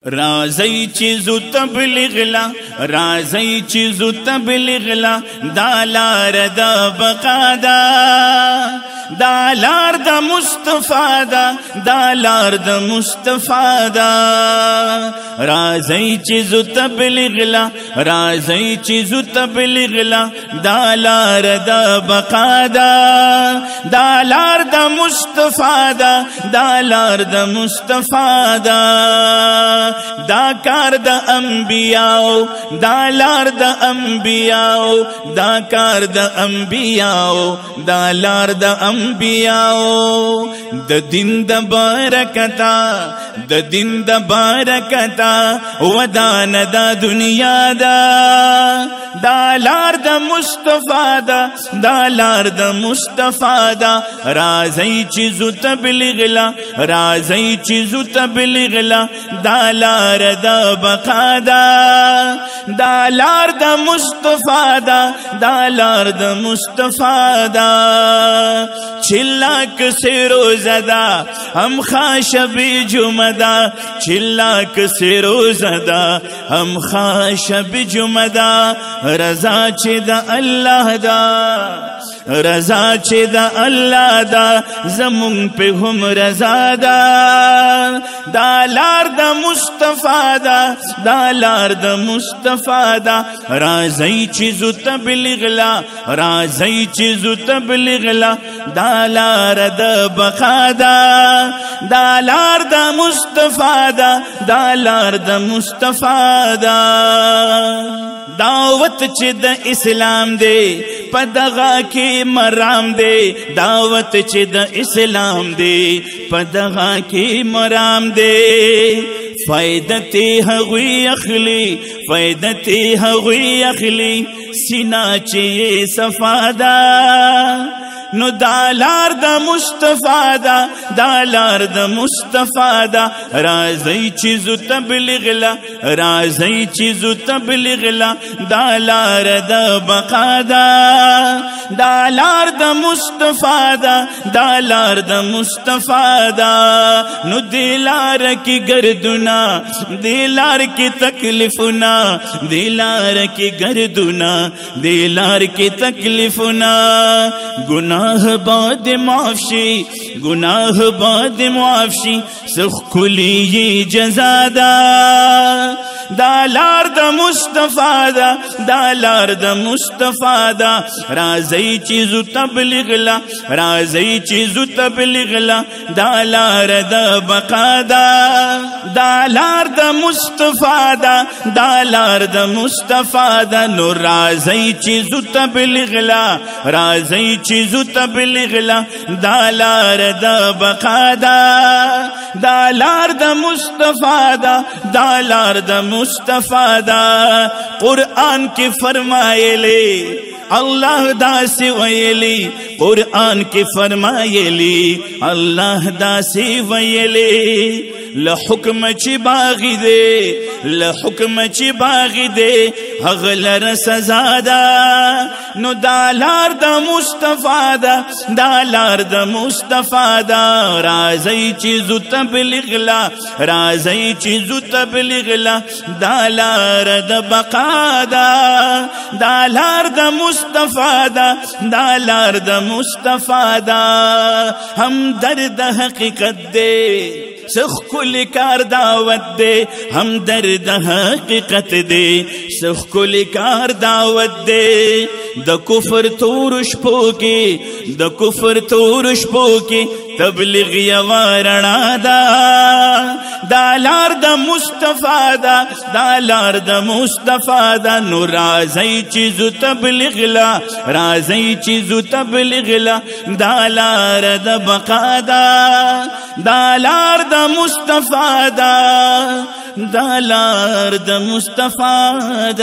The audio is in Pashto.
رازی چیزو تبلیغ لا رازی چیزو تبلیغ لا دا لار دا بقا دا لار دا مصطفی دا لار دا مصطفی رازی چیزو تبلیغ لا رازی چیزو تبلیغ لا دا لار دا بقا دا لار دا مصطفی دا لار دا مصطفی دا کار دا انبیاء دا لار دا انبیاء دا کار دا انبیاء دا لار دا انبیاء دا دین دا برکتا دا دین دا برکتا ودان دا دنیا دا لار دا مصطفی دا لار دا مصطفی رازی چیزو تبلیغ لا رازی چیزو تبلیغ لا دا لار دا بقا دا لار دا مصطفی دا لار دا مصطفی چلاک سے روزہ دا ہم خاشب جمدہ چلاک سے روزہ دا ہم خاشب جمدہ رضا چھ دا اللہ دا رضا چھ دا اللہ دا زمون پہ ہم رضا دا لار دا مصطفی دا لار دا مصطفی رازی چیزو تبلیغ لا رازی چیزو تبلیغ لا دا لار دا بقا دا لار دا مصطفی دا لار دا مصطفی دعوت چھ دا اسلام دے پدغا کی مرام دے دعوت چھ دا اسلام دے پدغا کی مرام دے فائدتی حغوی اخلی فائدتی حغوی اخلی سینا چھ صفادا نو دا لار دا مصطفی دا لار دا مصطفی رازی چیزو تبلیغ لا رازی چیزو تبلیغ لا دا لار دا بقا دا لار دا مصطفی دا لار دا مصطفی نو دی لار کی گردنا دی لار کی تکلیفنا دی لار کی گردنا دی لار کی تکلیفنا گناہ بعد معافشی گناہ بعد معافشی سخ کلی جزا دا لار دا مصطفی دا لار دا مصطفی رازی چیزو تبلیغ لا رازی چیزو تبلیغ لا دا لار دا بقا دا لار دا مصطفی دا لار دا مصطفی نو رازی چیزو تبلیغ لا رازی چیزو تبلیغ لا دا لار دا بقا دا لار دا مصطفی دا لار دا مصطفی قرآن کی فرمائے لے اللہ دا سے ویلی قرآن کی فرمائے لی اللہ دا سے ویلی لحکم چی باغی دے لحکم چی باغی دے اغلر سزا نو دا لار دا مصطفی دا لار دا مصطفی رازی چیزو تبلیغ لا رازی چیزو تبلیغ لا دا لار دا بقا دا لار دا مصطفی دا لار دا مصطفی ہم درد حقیقت دے سخ کل کار دعوت دے ہم درد حقیقت دے سخ کل کار دعوت دے دا کفر تورش پوکی دا کفر تورش پوکی تبلیغ یوارنا دا لار دا مصطفی دا لار دا مصطفی نو رازی چیزو تبلیغ لا رازی چیزو تبلیغ لا دا لار دا بقا دا لار دا مصطفی دا لار دا مصطفی